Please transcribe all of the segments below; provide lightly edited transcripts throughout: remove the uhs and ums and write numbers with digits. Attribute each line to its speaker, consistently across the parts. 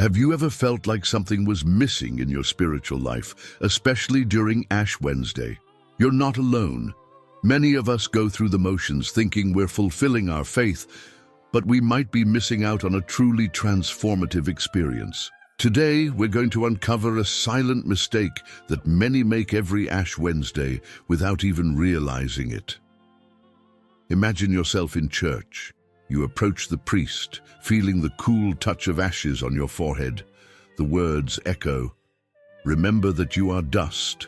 Speaker 1: Have you ever felt like something was missing in your spiritual life, especially during Ash Wednesday? You're not alone. Many of us go through the motions thinking we're fulfilling our faith, but we might be missing out on a truly transformative experience. Today, we're going to uncover a silent mistake that many make every Ash Wednesday without even realizing it. Imagine yourself in church. You approach the priest, feeling the cool touch of ashes on your forehead. The words echo, "Remember that you are dust,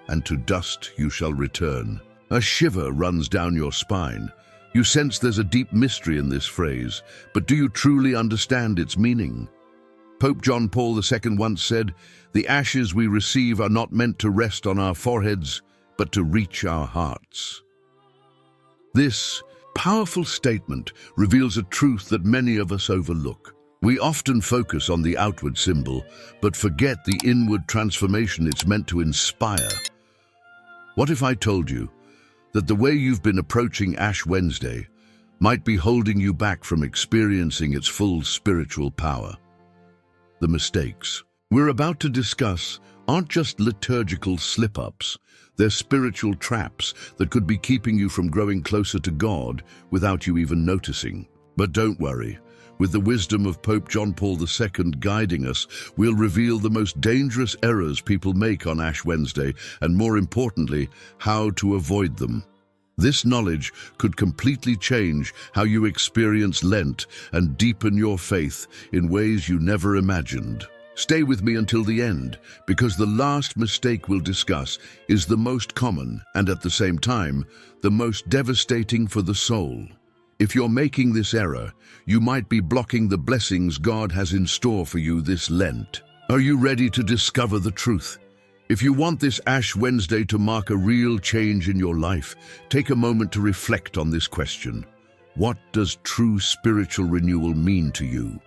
Speaker 1: and to dust you shall return." A shiver runs down your spine. You sense there's a deep mystery in this phrase, but do you truly understand its meaning? Pope John Paul II once said, "The ashes we receive are not meant to rest on our foreheads, but to reach our hearts." This powerful statement reveals a truth that many of us overlook. We often focus on the outward symbol, but forget the inward transformation it's meant to inspire. What if I told you that the way you've been approaching Ash Wednesday might be holding you back from experiencing its full spiritual power? The mistakes we're about to discuss aren't just liturgical slip-ups. They're spiritual traps that could be keeping you from growing closer to God without you even noticing. But don't worry. With the wisdom of Pope John Paul II guiding us, we'll reveal the most dangerous errors people make on Ash Wednesday and, more importantly, how to avoid them. This knowledge could completely change how you experience Lent and deepen your faith in ways you never imagined. Stay with me until the end, because the last mistake we'll discuss is the most common and, at the same time, the most devastating for the soul. If you're making this error, you might be blocking the blessings God has in store for you this Lent. Are you ready to discover the truth? If you want this Ash Wednesday to mark a real change in your life, take a moment to reflect on this question. What does true spiritual renewal mean to you?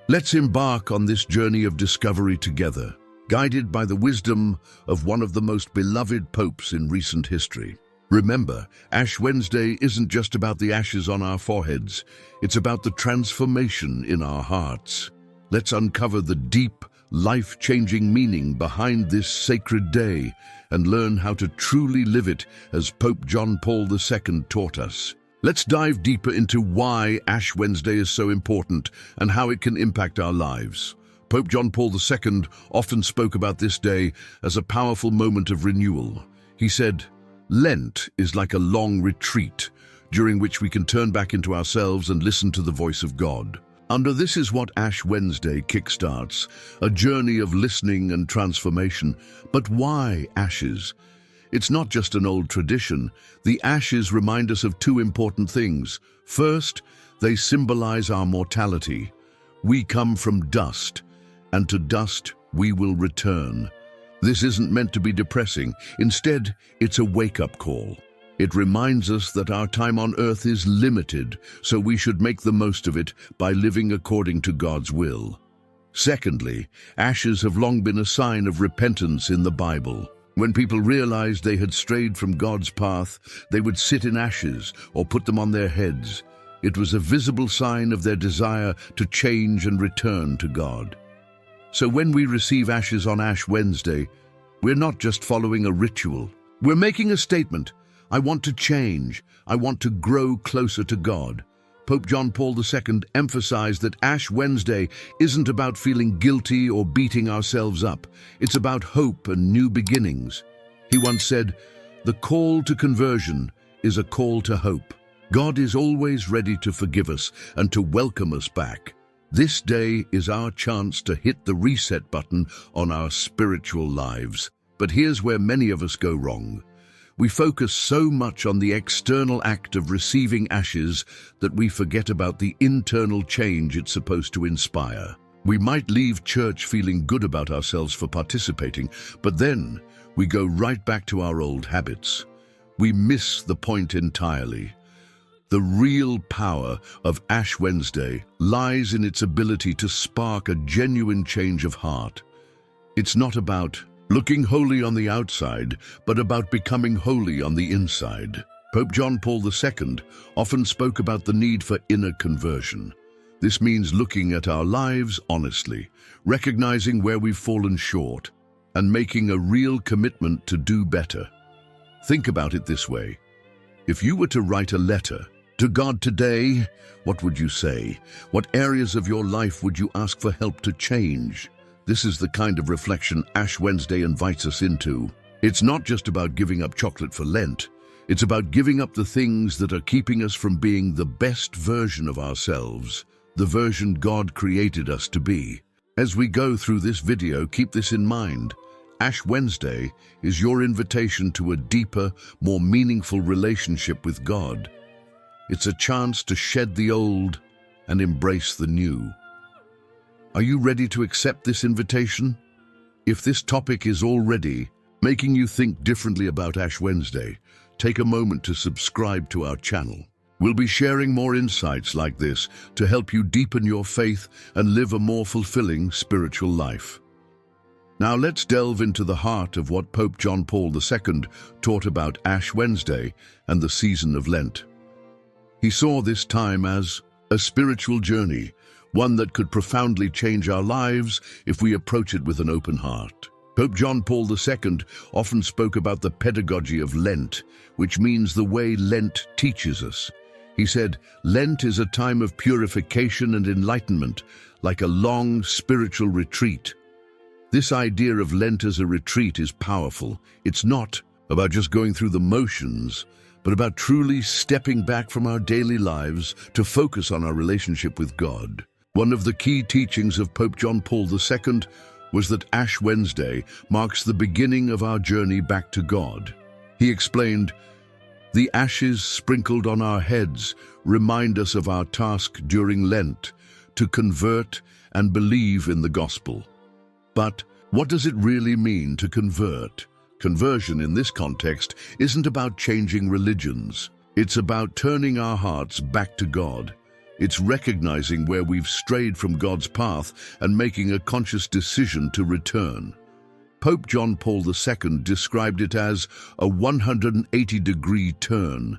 Speaker 1: Let's embark on this journey of discovery together, guided by the wisdom of one of the most beloved popes in recent history. Remember, Ash Wednesday isn't just about the ashes on our foreheads, it's about the transformation in our hearts. Let's uncover the deep, life-changing meaning behind this sacred day and learn how to truly live it as Pope John Paul II taught us. Let's dive deeper into why Ash Wednesday is so important and how it can impact our lives. Pope John Paul II often spoke about this day as a powerful moment of renewal. He said, "Lent is like a long retreat, during which we can turn back into ourselves and listen to the voice of God." This is what Ash Wednesday kickstarts, a journey of listening and transformation. But why ashes? It's not just an old tradition. The ashes remind us of two important things. First, they symbolize our mortality. We come from dust, and to dust we will return. This isn't meant to be depressing. Instead, it's a wake-up call. It reminds us that our time on earth is limited, so we should make the most of it by living according to God's will. Secondly, ashes have long been a sign of repentance in the Bible. When people realized they had strayed from God's path, they would sit in ashes or put them on their heads. It was a visible sign of their desire to change and return to God. So when we receive ashes on Ash Wednesday, we're not just following a ritual. We're making a statement. I want to change. I want to grow closer to God. Pope John Paul II emphasized that Ash Wednesday isn't about feeling guilty or beating ourselves up. It's about hope and new beginnings. He once said, "The call to conversion is a call to hope." God is always ready to forgive us and to welcome us back. This day is our chance to hit the reset button on our spiritual lives. But here's where many of us go wrong. We focus so much on the external act of receiving ashes that we forget about the internal change it's supposed to inspire. We might leave church feeling good about ourselves for participating, but then we go right back to our old habits. We miss the point entirely. The real power of Ash Wednesday lies in its ability to spark a genuine change of heart. It's not about looking holy on the outside, but about becoming holy on the inside. Pope John Paul II often spoke about the need for inner conversion. This means looking at our lives honestly, recognizing where we've fallen short, and making a real commitment to do better. Think about it this way. If you were to write a letter to God today, what would you say? What areas of your life would you ask for help to change? This is the kind of reflection Ash Wednesday invites us into. It's not just about giving up chocolate for Lent. It's about giving up the things that are keeping us from being the best version of ourselves, the version God created us to be. As we go through this video, keep this in mind. Ash Wednesday is your invitation to a deeper, more meaningful relationship with God. It's a chance to shed the old and embrace the new. Are you ready to accept this invitation? If this topic is already making you think differently about Ash Wednesday, take a moment to subscribe to our channel. We'll be sharing more insights like this to help you deepen your faith and live a more fulfilling spiritual life. Now let's delve into the heart of what Pope John Paul II taught about Ash Wednesday and the season of Lent. He saw this time as a spiritual journey, one that could profoundly change our lives if we approach it with an open heart. Pope John Paul II often spoke about the pedagogy of Lent, which means the way Lent teaches us. He said, Lent is a time of purification and enlightenment, like a long spiritual retreat. This idea of Lent as a retreat is powerful. It's not about just going through the motions, but about truly stepping back from our daily lives to focus on our relationship with God. One of the key teachings of Pope John Paul II was that Ash Wednesday marks the beginning of our journey back to God. He explained, "The ashes sprinkled on our heads remind us of our task during Lent, to convert and believe in the gospel." But what does it really mean to convert? Conversion in this context isn't about changing religions. It's about turning our hearts back to God. It's recognizing where we've strayed from God's path and making a conscious decision to return. Pope John Paul II described it as a 180-degree turn.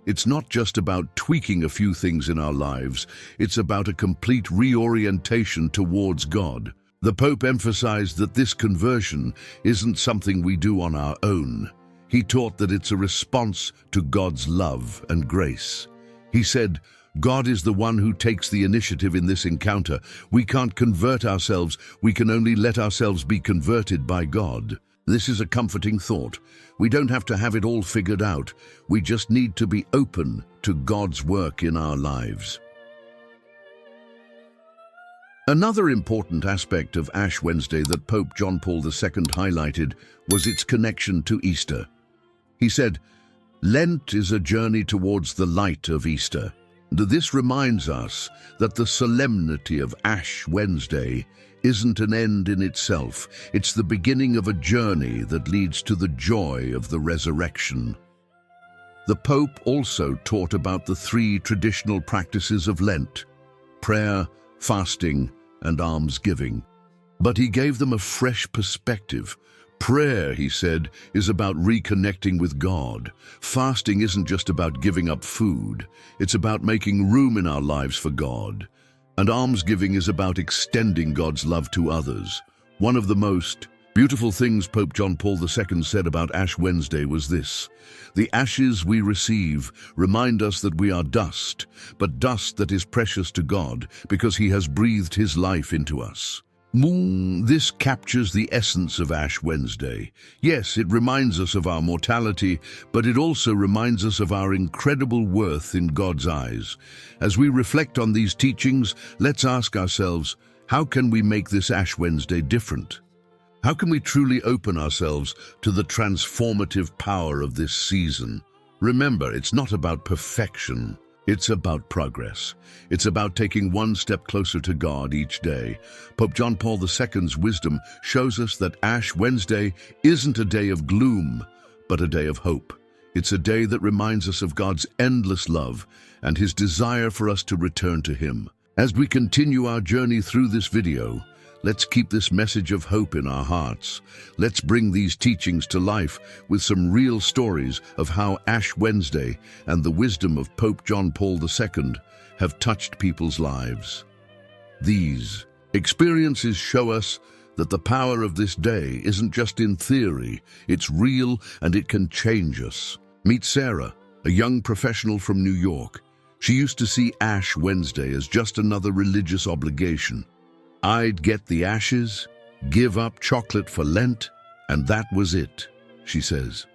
Speaker 1: It's not just about tweaking a few things in our lives, it's about a complete reorientation towards God. The Pope emphasized that this conversion isn't something we do on our own. He taught that it's a response to God's love and grace. He said, God is the one who takes the initiative in this encounter. We can't convert ourselves, we can only let ourselves be converted by God. This is a comforting thought. We don't have to have it all figured out. We just need to be open to God's work in our lives. Another important aspect of Ash Wednesday that Pope John Paul II highlighted was its connection to Easter. He said, Lent is a journey towards the light of Easter. This reminds us that the solemnity of Ash Wednesday isn't an end in itself. It's the beginning of a journey that leads to the joy of the resurrection. The Pope also taught about the three traditional practices of Lent: prayer, fasting, and almsgiving. But he gave them a fresh perspective. Prayer, he said, is about reconnecting with God. Fasting isn't just about giving up food. It's about making room in our lives for God. And almsgiving is about extending God's love to others. One of the most beautiful things Pope John Paul II said about Ash Wednesday was this: the ashes we receive remind us that we are dust, but dust that is precious to God because He has breathed His life into us. This captures the essence of Ash Wednesday. Yes, it reminds us of our mortality, but it also reminds us of our incredible worth in God's eyes. As we reflect on these teachings, let's ask ourselves, how can we make this Ash Wednesday different? How can we truly open ourselves to the transformative power of this season? Remember, it's not about perfection. It's about progress. It's about taking one step closer to God each day. Pope John Paul II's wisdom shows us that Ash Wednesday isn't a day of gloom, but a day of hope. It's a day that reminds us of God's endless love and His desire for us to return to Him. As we continue our journey through this video, let's keep this message of hope in our hearts. Let's bring these teachings to life with some real stories of how Ash Wednesday and the wisdom of Pope John Paul II have touched people's lives. These experiences show us that the power of this day isn't just in theory, it's real and it can change us. Meet Sarah, a young professional from New York. She used to see Ash Wednesday as just another religious obligation. I'd get the ashes, give up chocolate for Lent, and that was it, she says.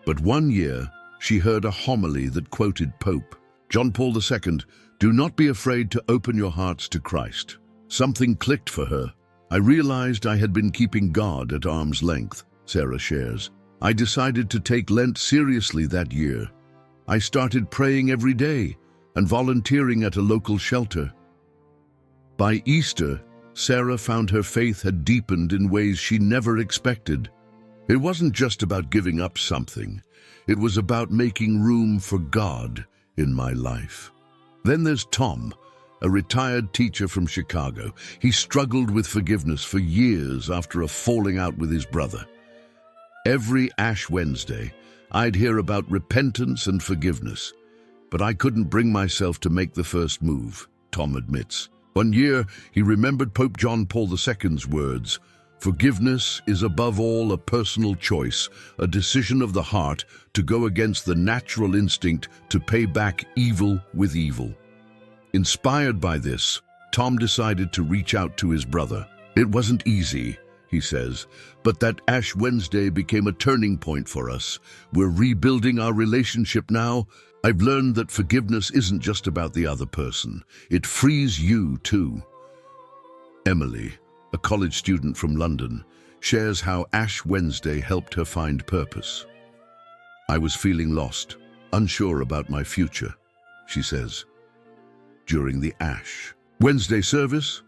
Speaker 1: But one year, she heard a homily that quoted Pope John Paul II, "Do not be afraid to open your hearts to Christ." Something clicked for her. I realized I had been keeping God at arm's length, Sarah shares. I decided to take Lent seriously that year. I started praying every day and volunteering at a local shelter. By Easter, Sarah found her faith had deepened in ways she never expected. It wasn't just about giving up something. It was about making room for God in my life. Then there's Tom, a retired teacher from Chicago. He struggled with forgiveness for years after a falling out with his brother. Every Ash Wednesday, I'd hear about repentance and forgiveness, but I couldn't bring myself to make the first move, Tom admits. One year, he remembered Pope John Paul II's words, "Forgiveness is above all a personal choice, a decision of the heart to go against the natural instinct to pay back evil with evil." Inspired by this, Tom decided to reach out to his brother. It wasn't easy, he says, but that Ash Wednesday became a turning point for us. We're rebuilding our relationship now. I've learned that forgiveness isn't just about the other person. It frees you too. Emily, a college student from London, shares how Ash Wednesday helped her find purpose. "I was feeling lost, unsure about my future," she says. During the Ash Wednesday service,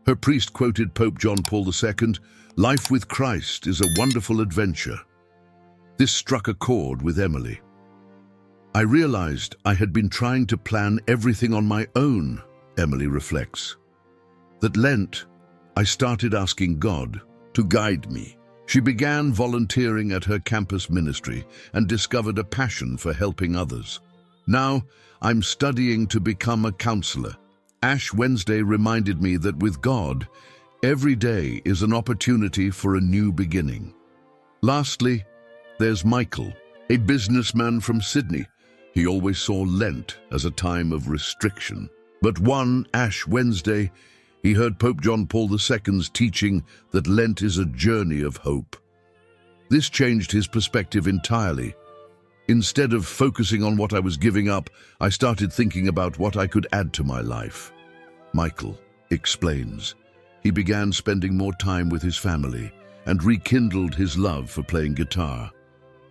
Speaker 1: her priest quoted Pope John Paul II, "Life with Christ is a wonderful adventure." This struck a chord with Emily. "I realized I had been trying to plan everything on my own," Emily reflects. "That Lent, I started asking God to guide me." She began volunteering at her campus ministry and discovered a passion for helping others. "Now, I'm studying to become a counselor." Ash Wednesday reminded me that with God, every day is an opportunity for a new beginning. Lastly, there's Michael, a businessman from Sydney. He always saw Lent as a time of restriction. But one Ash Wednesday, he heard Pope John Paul II's teaching that Lent is a journey of hope. This changed his perspective entirely. Instead of focusing on what I was giving up, I started thinking about what I could add to my life. Michael explains. He began spending more time with his family and rekindled his love for playing guitar.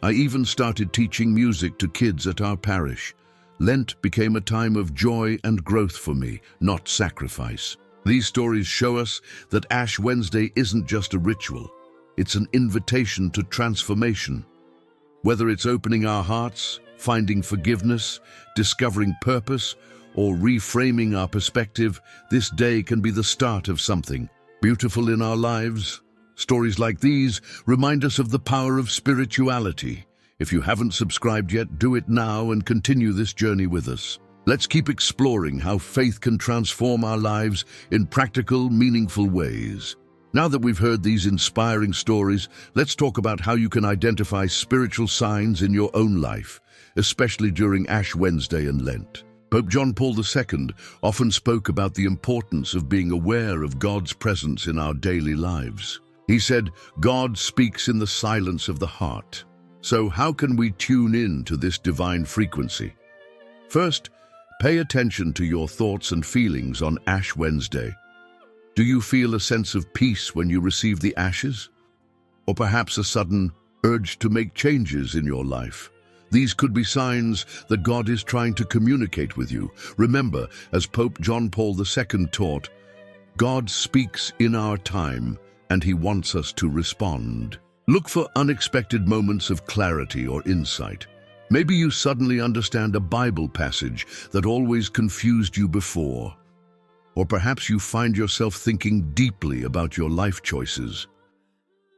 Speaker 1: I even started teaching music to kids at our parish. Lent became a time of joy and growth for me, not sacrifice. These stories show us that Ash Wednesday isn't just a ritual. It's an invitation to transformation. Whether it's opening our hearts, finding forgiveness, discovering purpose, or reframing our perspective, this day can be the start of something beautiful in our lives. Stories like these remind us of the power of spirituality. If you haven't subscribed yet, do it now and continue this journey with us. Let's keep exploring how faith can transform our lives in practical, meaningful ways. Now that we've heard these inspiring stories, let's talk about how you can identify spiritual signs in your own life, especially during Ash Wednesday and Lent. Pope John Paul II often spoke about the importance of being aware of God's presence in our daily lives. He said, "God speaks in the silence of the heart." So how can we tune in to this divine frequency? First, pay attention to your thoughts and feelings on Ash Wednesday. Do you feel a sense of peace when you receive the ashes? Or perhaps a sudden urge to make changes in your life? These could be signs that God is trying to communicate with you. Remember, as Pope John Paul II taught, God speaks in our time, and he wants us to respond. Look for unexpected moments of clarity or insight. Maybe you suddenly understand a Bible passage that always confused you before. Or perhaps you find yourself thinking deeply about your life choices.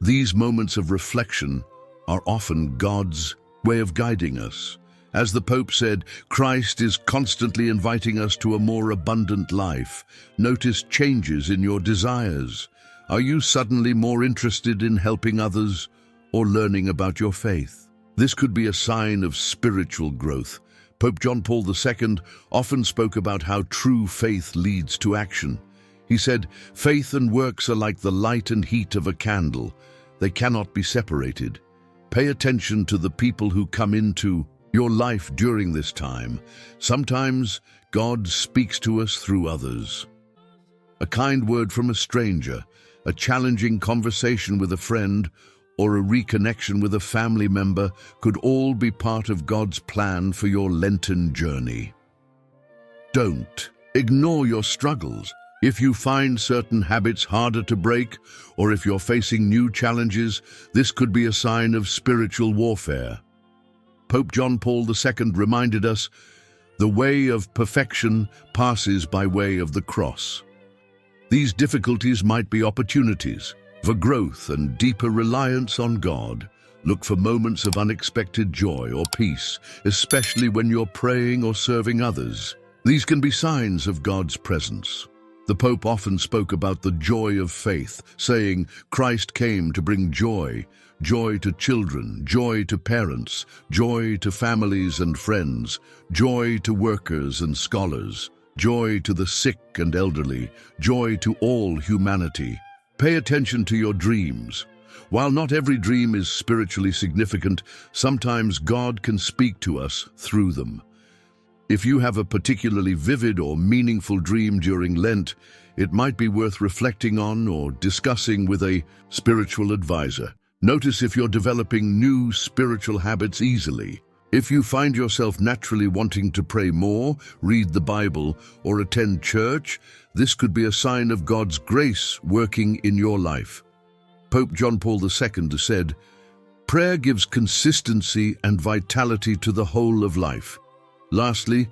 Speaker 1: These moments of reflection are often God's way of guiding us, As the Pope said, Christ is constantly inviting us to a more abundant life. Notice changes in your desires. Are you suddenly more interested in helping others or learning about your faith? This could be a sign of spiritual growth. Pope John Paul II often spoke about how true faith leads to action. He said, "Faith and works are like the light and heat of a candle. They cannot be separated." Pay attention to the people who come into your life during this time. Sometimes God speaks to us through others. A kind word from a stranger, a challenging conversation with a friend, or a reconnection with a family member could all be part of God's plan for your Lenten journey. Don't ignore your struggles. If you find certain habits harder to break, or if you're facing new challenges, this could be a sign of spiritual warfare. Pope John Paul II reminded us, "The way of perfection passes by way of the cross." These difficulties might be opportunities for growth and deeper reliance on God. Look for moments of unexpected joy or peace, especially when you're praying or serving others. These can be signs of God's presence. The Pope often spoke about the joy of faith, saying, "Christ came to bring joy, joy to children, joy to parents, joy to families and friends, joy to workers and scholars, joy to the sick and elderly, joy to all humanity." Pay attention to your dreams. While not every dream is spiritually significant, sometimes God can speak to us through them. If you have a particularly vivid or meaningful dream during Lent, it might be worth reflecting on or discussing with a spiritual advisor. Notice if you're developing new spiritual habits easily. If you find yourself naturally wanting to pray more, read the Bible, or attend church, this could be a sign of God's grace working in your life. Pope John Paul II said, "Prayer gives consistency and vitality to the whole of life." Lastly,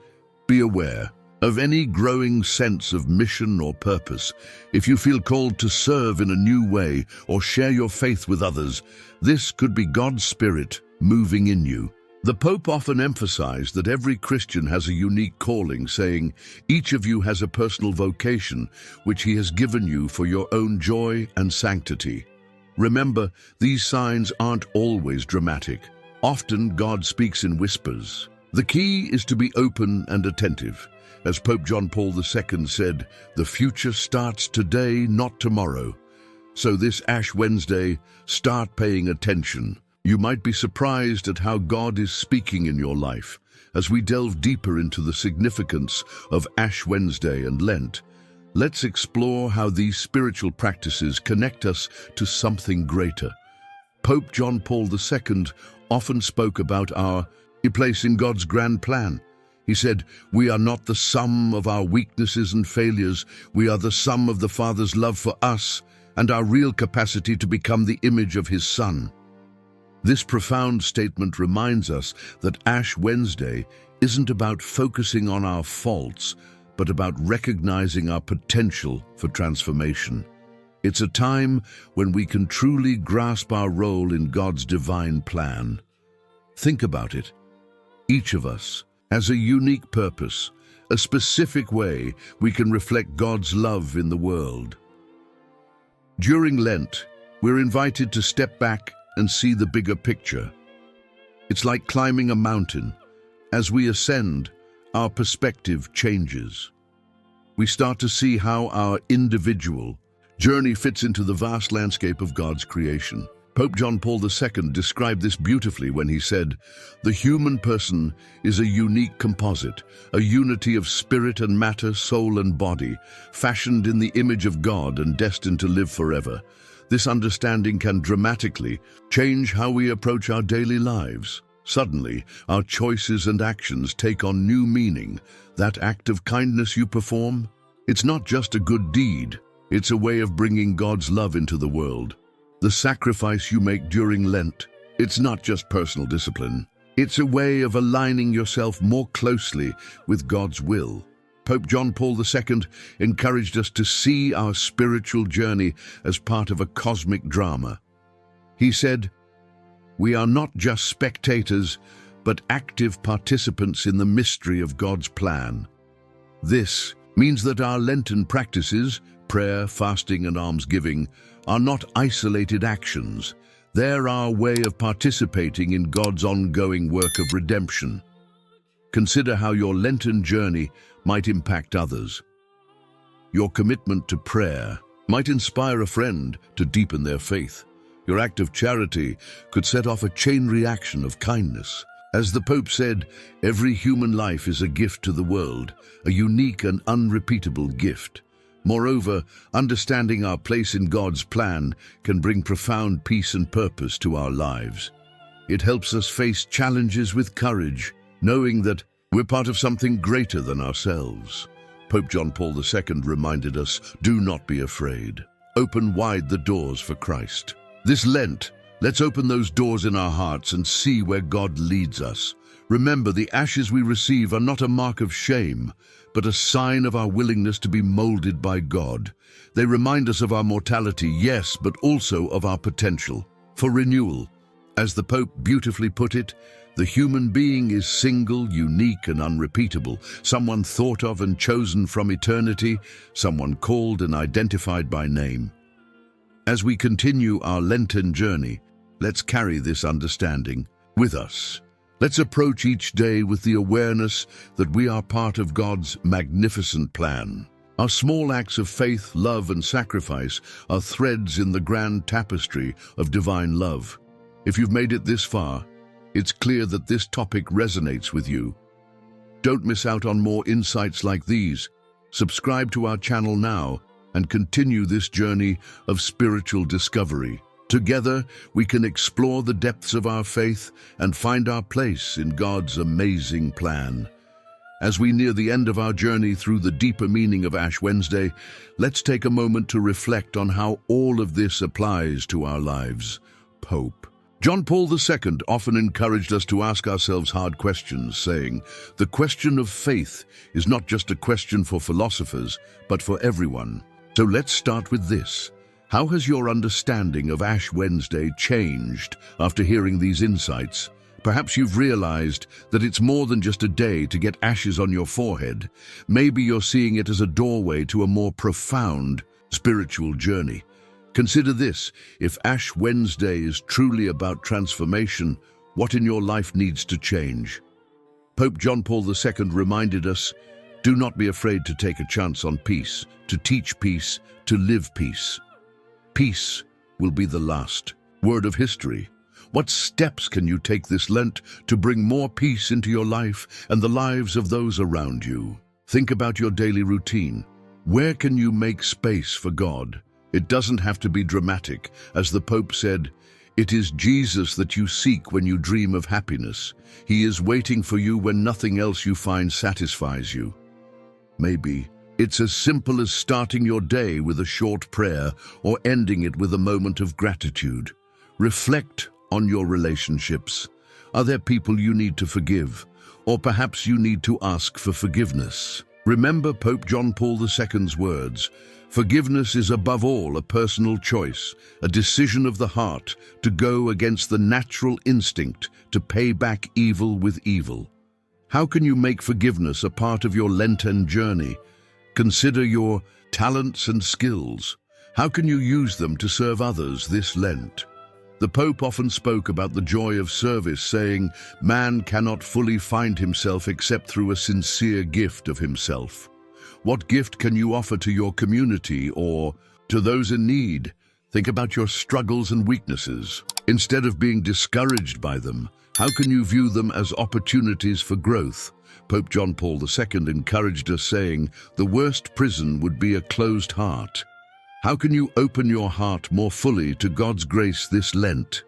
Speaker 1: be aware of any growing sense of mission or purpose. If you feel called to serve in a new way or share your faith with others, this could be God's Spirit moving in you. The Pope often emphasized that every Christian has a unique calling, saying, "Each of you has a personal vocation which he has given you for your own joy and sanctity." Remember, these signs aren't always dramatic. Often God speaks in whispers. The key is to be open and attentive. As Pope John Paul II said, "The future starts today, not tomorrow." So this Ash Wednesday, start paying attention. You might be surprised at how God is speaking in your life. As we delve deeper into the significance of Ash Wednesday and Lent, let's explore how these spiritual practices connect us to something greater. Pope John Paul II often spoke about our place in God's grand plan. He said, "We are not the sum of our weaknesses and failures. We are the sum of the Father's love for us and our real capacity to become the image of His Son." This profound statement reminds us that Ash Wednesday isn't about focusing on our faults, but about recognizing our potential for transformation. It's a time when we can truly grasp our role in God's divine plan. Think about it. Each of us has a unique purpose, a specific way we can reflect God's love in the world. During Lent, we're invited to step back and see the bigger picture. It's like climbing a mountain. As we ascend, our perspective changes. We start to see how our individual journey fits into the vast landscape of God's creation. Pope John Paul II described this beautifully when he said, "The human person is a unique composite, a unity of spirit and matter, soul and body, fashioned in the image of God and destined to live forever." This understanding can dramatically change how we approach our daily lives. Suddenly, our choices and actions take on new meaning. That act of kindness you perform, it's not just a good deed, it's a way of bringing God's love into the world. The sacrifice you make during Lent, it's not just personal discipline. It's a way of aligning yourself more closely with God's will. Pope John Paul II encouraged us to see our spiritual journey as part of a cosmic drama. He said, "We are not just spectators, but active participants in the mystery of God's plan. This means that our Lenten practices, prayer, fasting, and almsgiving, are not isolated actions. They're our way of participating in God's ongoing work of redemption. Consider how your Lenten journey might impact others. Your commitment to prayer might inspire a friend to deepen their faith. Your act of charity could set off a chain reaction of kindness. As the Pope said, every human life is a gift to the world, a unique and unrepeatable gift. Moreover, understanding our place in God's plan can bring profound peace and purpose to our lives. It helps us face challenges with courage, knowing that we're part of something greater than ourselves. Pope John Paul II reminded us, do not be afraid. Open wide the doors for Christ. This Lent, let's open those doors in our hearts and see where God leads us. Remember, the ashes we receive are not a mark of shame, but a sign of our willingness to be molded by God. They remind us of our mortality, yes, but also of our potential for renewal. As the Pope beautifully put it, the human being is single, unique, and unrepeatable, someone thought of and chosen from eternity, someone called and identified by name. As we continue our Lenten journey, let's carry this understanding with us. Let's approach each day with the awareness that we are part of God's magnificent plan. Our small acts of faith, love, and sacrifice are threads in the grand tapestry of divine love. If you've made it this far, it's clear that this topic resonates with you. Don't miss out on more insights like these. Subscribe to our channel now and continue this journey of spiritual discovery. Together, we can explore the depths of our faith and find our place in God's amazing plan. As we near the end of our journey through the deeper meaning of Ash Wednesday, let's take a moment to reflect on how all of this applies to our lives. Pope John Paul II often encouraged us to ask ourselves hard questions, saying, "The question of faith is not just a question for philosophers, but for everyone." So let's start with this. How has your understanding of Ash Wednesday changed after hearing these insights? Perhaps you've realized that it's more than just a day to get ashes on your forehead. Maybe you're seeing it as a doorway to a more profound spiritual journey. Consider this: if Ash Wednesday is truly about transformation, what in your life needs to change? Pope John Paul II reminded us, do not be afraid to take a chance on peace, to teach peace, to live peace. Peace will be the last word of history. What steps can you take this Lent to bring more peace into your life and the lives of those around you? Think about your daily routine. Where can you make space for God? It doesn't have to be dramatic. As the Pope said, it is Jesus that you seek when you dream of happiness. He is waiting for you when nothing else you find satisfies you. Maybe it's as simple as starting your day with a short prayer or ending it with a moment of gratitude. Reflect on your relationships. Are there people you need to forgive? Or perhaps you need to ask for forgiveness? Remember Pope John Paul II's words, "Forgiveness is above all a personal choice, a decision of the heart to go against the natural instinct to pay back evil with evil." How can you make forgiveness a part of your Lenten journey? Consider your talents and skills. How can you use them to serve others this Lent? The Pope often spoke about the joy of service, saying, "Man cannot fully find himself except through a sincere gift of himself." What gift can you offer to your community or to those in need? Think about your struggles and weaknesses. Instead of being discouraged by them, how can you view them as opportunities for growth? Pope John Paul II encouraged us, saying, "The worst prison would be a closed heart." How can you open your heart more fully to God's grace this Lent?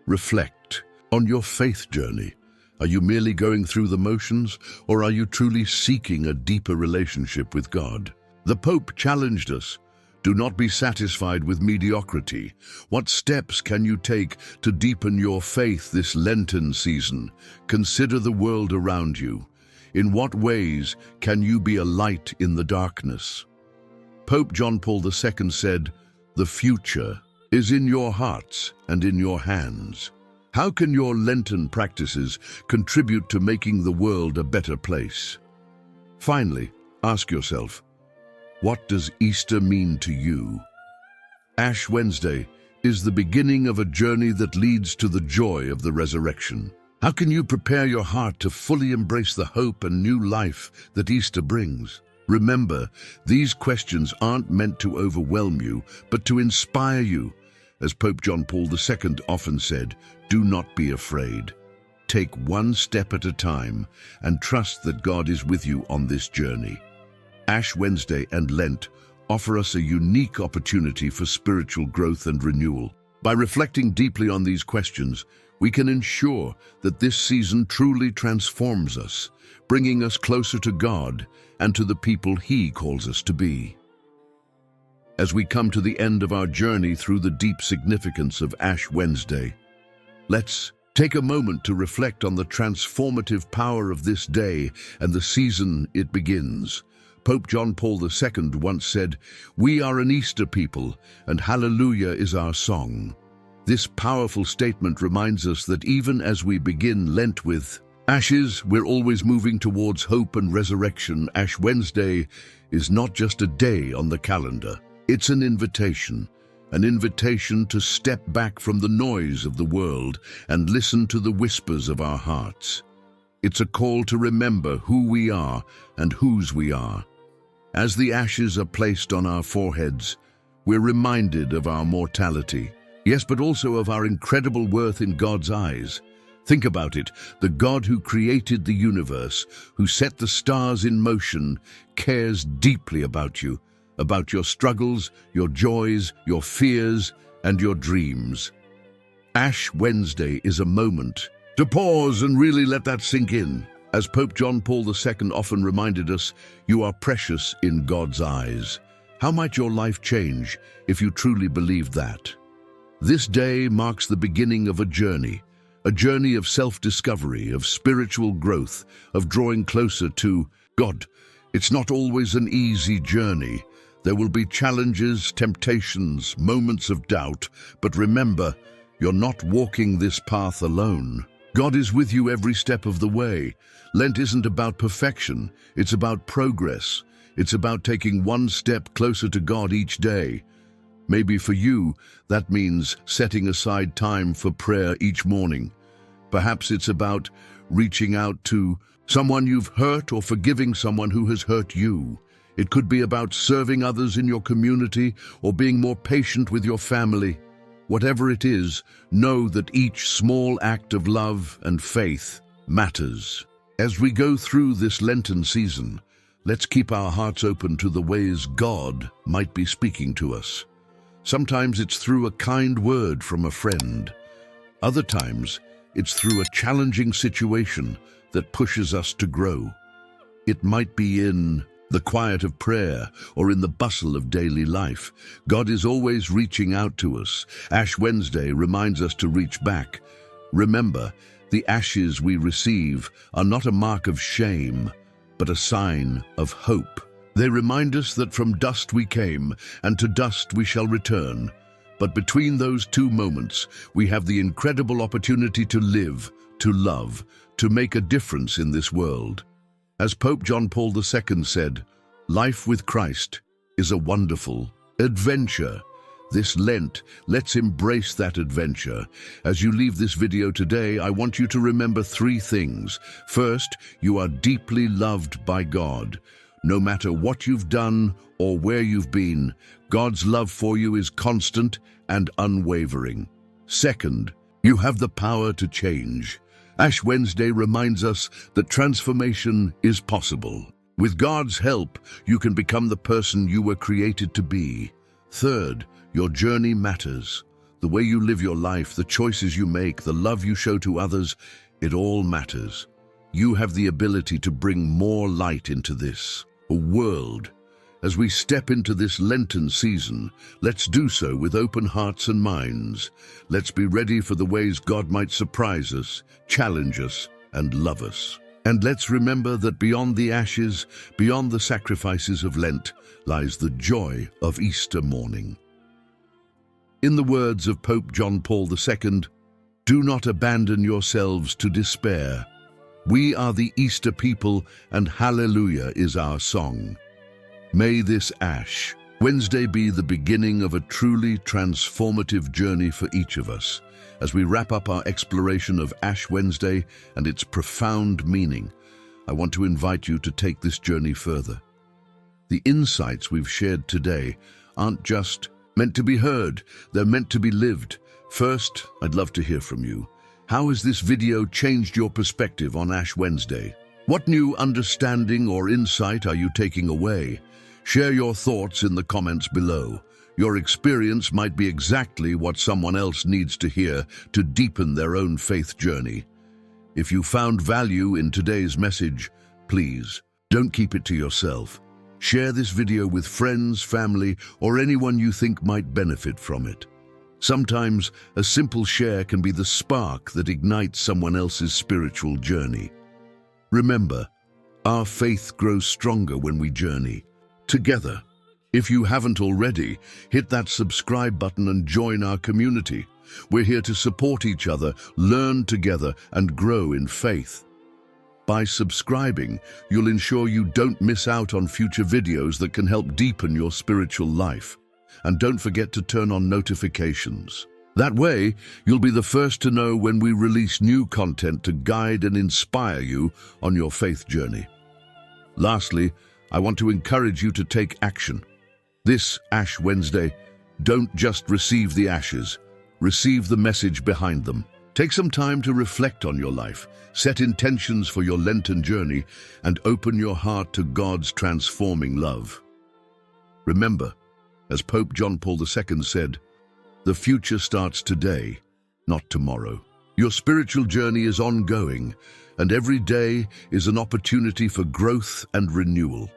Speaker 1: Reflect on your faith journey. Are you merely going through the motions, or are you truly seeking a deeper relationship with God? The Pope challenged us, do not be satisfied with mediocrity. What steps can you take to deepen your faith this Lenten season? Consider the world around you. In what ways can you be a light in the darkness? Pope John Paul II said, "The future is in your hearts and in your hands." How can your Lenten practices contribute to making the world a better place? Finally, ask yourself, what does Easter mean to you? Ash Wednesday is the beginning of a journey that leads to the joy of the resurrection. How can you prepare your heart to fully embrace the hope and new life that Easter brings? Remember, these questions aren't meant to overwhelm you, but to inspire you. As Pope John Paul II often said, do not be afraid. Take one step at a time and trust that God is with you on this journey. Ash Wednesday and Lent offer us a unique opportunity for spiritual growth and renewal. By reflecting deeply on these questions, we can ensure that this season truly transforms us, bringing us closer to God and to the people He calls us to be. As we come to the end of our journey through the deep significance of Ash Wednesday, let's take a moment to reflect on the transformative power of this day and the season it begins. Pope John Paul II once said, "We are an Easter people, and hallelujah is our song." This powerful statement reminds us that even as we begin Lent with ashes, we're always moving towards hope and resurrection. Ash Wednesday is not just a day on the calendar. It's an invitation to step back from the noise of the world and listen to the whispers of our hearts. It's a call to remember who we are and whose we are. As the ashes are placed on our foreheads, we're reminded of our mortality. Yes, but also of our incredible worth in God's eyes. Think about it. The God who created the universe, who set the stars in motion, cares deeply about you, about your struggles, your joys, your fears, and your dreams. Ash Wednesday is a moment to pause and really let that sink in. As Pope John Paul II often reminded us, you are precious in God's eyes. How might your life change if you truly believed that? This day marks the beginning of a journey of self-discovery, of spiritual growth, of drawing closer to God. It's not always an easy journey. There will be challenges, temptations, moments of doubt, but remember, you're not walking this path alone. God is with you every step of the way. Lent isn't about perfection, it's about progress. It's about taking one step closer to God each day. Maybe for you, that means setting aside time for prayer each morning. Perhaps it's about reaching out to someone you've hurt or forgiving someone who has hurt you. It could be about serving others in your community or being more patient with your family. Whatever it is, know that each small act of love and faith matters. As we go through this Lenten season, let's keep our hearts open to the ways God might be speaking to us. Sometimes it's through a kind word from a friend. Other times, it's through a challenging situation that pushes us to grow. It might be in the quiet of prayer or in the bustle of daily life. God is always reaching out to us. Ash Wednesday reminds us to reach back. Remember, the ashes we receive are not a mark of shame, but a sign of hope. They remind us that from dust we came, and to dust we shall return. But between those two moments, we have the incredible opportunity to live, to love, to make a difference in this world. As Pope John Paul II said, life with Christ is a wonderful adventure. This Lent, let's embrace that adventure. As you leave this video today, I want you to remember 3 things. First, you are deeply loved by God. No matter what you've done or where you've been, God's love for you is constant and unwavering. Second, you have the power to change. Ash Wednesday reminds us that transformation is possible. With God's help, you can become the person you were created to be. Third, your journey matters. The way you live your life, the choices you make, the love you show to others, it all matters. You have the ability to bring more light into this world. As we step into this Lenten season, let's do so with open hearts and minds. Let's be ready for the ways God might surprise us, challenge us, and love us. And let's remember that beyond the ashes, beyond the sacrifices of Lent, lies the joy of Easter morning. In the words of Pope John Paul II, Do not abandon yourselves to despair. We are the Easter people, and hallelujah is our song. May this Ash Wednesday be the beginning of a truly transformative journey for each of us. As we wrap up our exploration of Ash Wednesday and its profound meaning, I want to invite you to take this journey further. The insights we've shared today aren't just meant to be heard, they're meant to be lived. First, I'd love to hear from you. How has this video changed your perspective on Ash Wednesday? What new understanding or insight are you taking away? Share your thoughts in the comments below. Your experience might be exactly what someone else needs to hear to deepen their own faith journey. If you found value in today's message, please don't keep it to yourself. Share this video with friends, family, or anyone you think might benefit from it. Sometimes a simple share can be the spark that ignites someone else's spiritual journey. Remember, our faith grows stronger when we journey together. If you haven't already, hit that subscribe button and join our community. We're here to support each other, learn together, and grow in faith. By subscribing, you'll ensure you don't miss out on future videos that can help deepen your spiritual life. And don't forget to turn on notifications. That way, you'll be the first to know when we release new content to guide and inspire you on your faith journey. Lastly, I want to encourage you to take action. This Ash Wednesday, don't just receive the ashes, receive the message behind them. Take some time to reflect on your life, set intentions for your Lenten journey, and open your heart to God's transforming love. Remember, as Pope John Paul II said, the future starts today, not tomorrow. Your spiritual journey is ongoing, and every day is an opportunity for growth and renewal.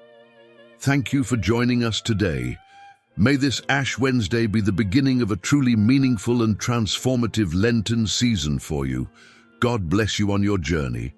Speaker 1: Thank you for joining us today. May this Ash Wednesday be the beginning of a truly meaningful and transformative Lenten season for you. God bless you on your journey.